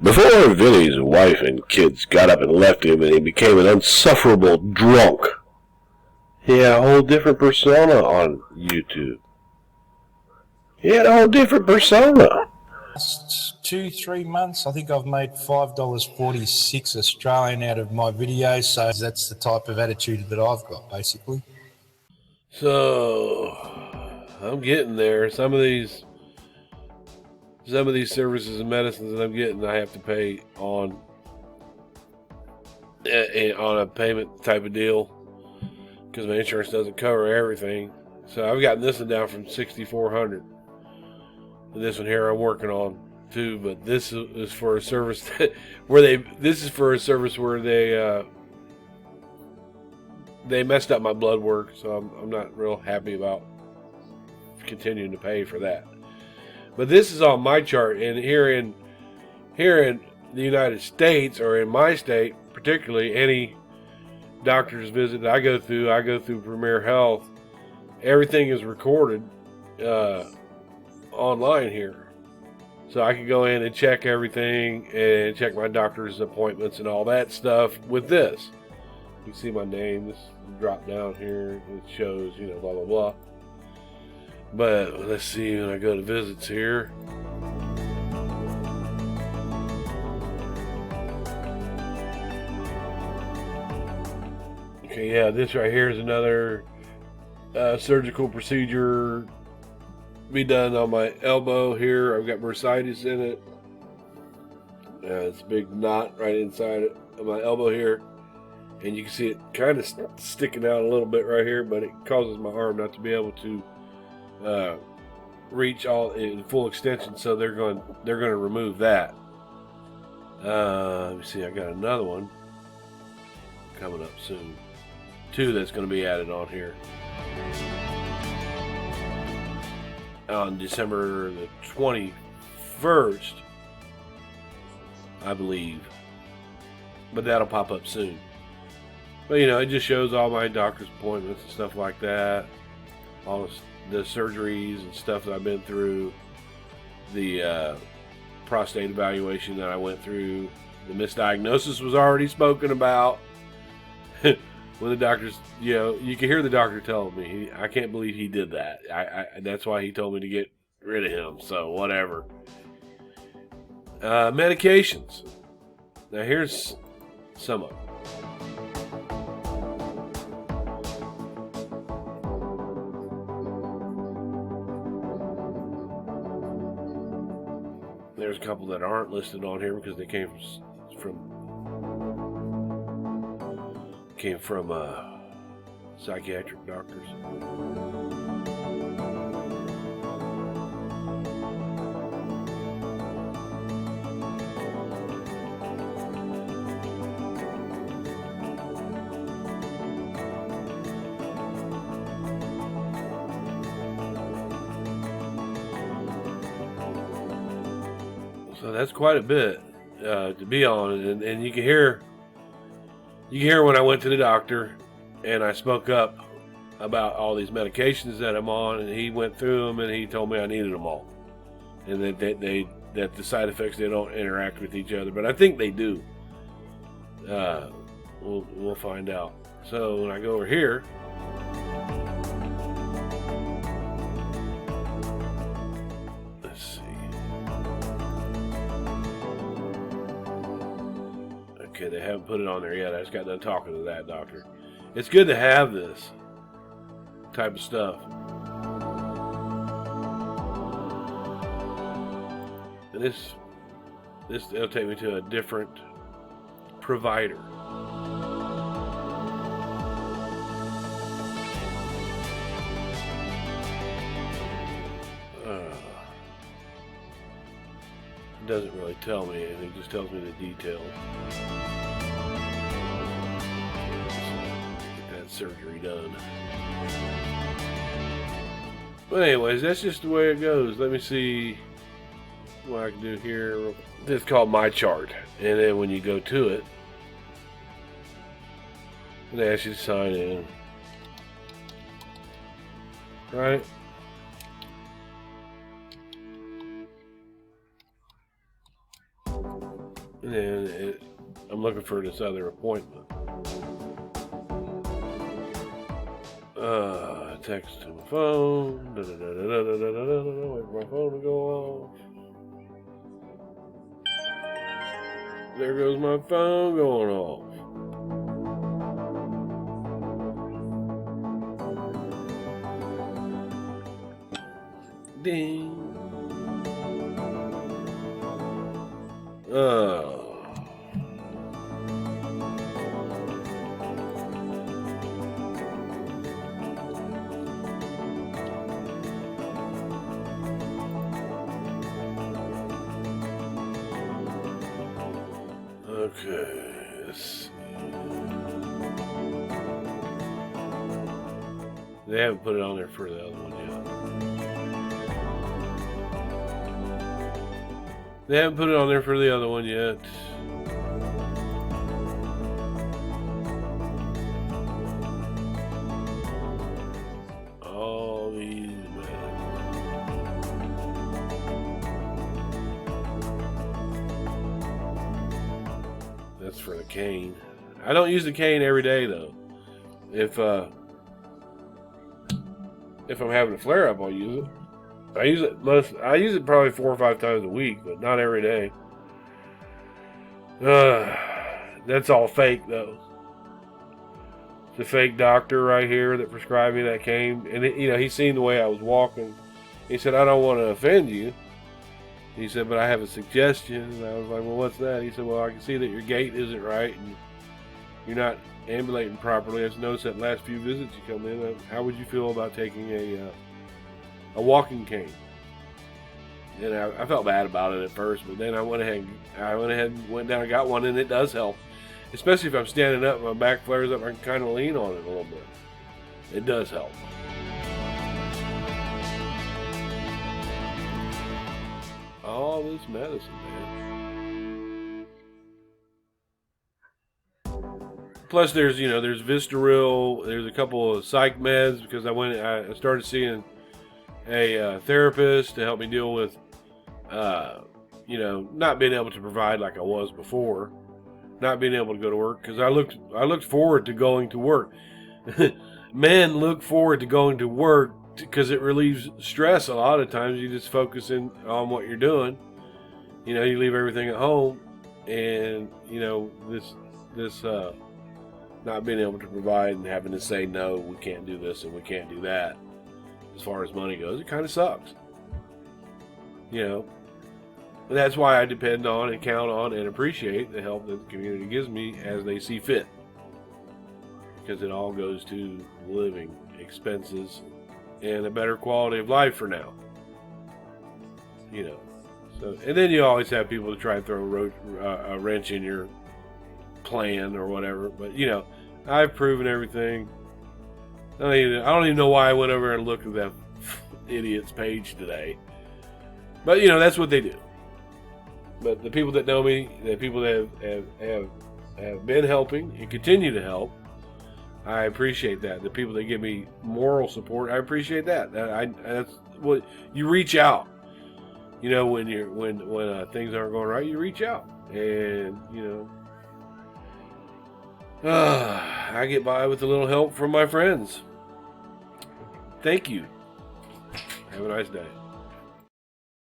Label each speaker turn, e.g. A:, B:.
A: Before Vinny's wife and kids got up and left him and he became an insufferable drunk, he had a whole different persona on YouTube. He had a whole different persona.
B: Last 2-3 months, I think I've made $5.46 Australian out of my videos, so that's the type of attitude that I've got, basically.
A: So, I'm getting there. Some of these services and medicines that I'm getting, I have to pay on a payment type of deal because my insurance doesn't cover everything. So I've gotten this one down from $6,400. And this one here I'm working on too, but this is for a service where they messed up my blood work, so I'm not real happy about continuing to pay for that. But this is on my chart, and here in the United States, or in my state particularly, any doctor's visit that I go through Premier Health, everything is recorded online here. So I can go in and check everything and check my doctor's appointments and all that stuff with this. You see my name, this drop down here, it shows, blah, blah, blah. But let's see when I go to visits here. Okay, yeah, this right here is another surgical procedure be done on my elbow here. I've got bursitis in it. It's a big knot right inside of my elbow here. And you can see it kind of sticking out a little bit right here, but it causes my arm not to be able to reach all in full extension, so they're going to remove that. Let me see, I got another one coming up soon. 2 that's going to be added on here on December the 21st, I believe, but that'll pop up soon. But it just shows all my doctor's appointments and stuff like that, all the surgeries and stuff that I've been through, the prostate evaluation that I went through. The misdiagnosis was already spoken about. When the doctors, you can hear the doctor telling me, I can't believe he did that. That's why he told me to get rid of him. So whatever. Medications. Now here's some of them. There's a couple that aren't listed on here because they came from psychiatric doctors. So that's quite a bit to be on, and you can hear when I went to the doctor and I spoke up about all these medications that I'm on, and he went through them and he told me I needed them all, and that the side effects, they don't interact with each other, but I think they do. We'll find out. So when I go over here, let's see. Okay, they haven't put it on there yet. I just got done talking to that doctor. It's good to have this type of stuff. And it'll take me to a different provider. It doesn't really tell me anything, it just tells me the details. Get that surgery done. But anyways, that's just the way it goes. Let me see what I can do here. It's called My Chart, and then when you go to it, it asks you to sign in. Right? And then I'm looking for this other appointment. Text to my phone. Wait for my phone to go off. There goes my phone going off. Ding. Okay, let's see. They haven't put it on there for the other one yet. They haven't put it on there for the other one yet. All these That's for the cane. I don't use the cane every day though. If I'm having a flare up, I'll use it. I use it probably 4 or 5 times a week, but not every day. That's all fake though. It's a fake doctor right here that prescribed me that cane, and he's seen the way I was walking. He said, "I don't want to offend you." He said, "But I have a suggestion." And I was like, "Well, what's that?" He said, "Well, I can see that your gait isn't right, and you're not ambulating properly. I've noticed that last few visits you come in. How would you feel about taking a walking cane?" And I felt bad about it at first, but then I went ahead and went down and got one, and it does help. Especially if I'm standing up and my back flares up, I can kind of lean on it a little bit. It does help. All this medicine, man. Plus, there's Vistaril. There's a couple of psych meds because I started seeing a therapist to help me deal with, not being able to provide like I was before, not being able to go to work because I looked forward to going to work. Men look forward to going to work because it relieves stress. A lot of times you just focus in on what you're doing. You leave everything at home, and this not being able to provide and having to say no, we can't do this and we can't do that. As far as money goes, it kind of sucks. And that's why I depend on and count on and appreciate the help that the community gives me as they see fit. Because it all goes to living expenses and a better quality of life for now. So, and then you always have people to try and throw a wrench in your plan or whatever. But, I've proven everything. I don't even know why I went over and looked at that idiot's page today. But, that's what they do. But the people that know me, the people that have been helping and continue to help, I appreciate that. The people that give me moral support, I appreciate that. That's what you reach out. When things aren't going right, you reach out, and I get by with a little help from my friends. Thank you. Have a nice day.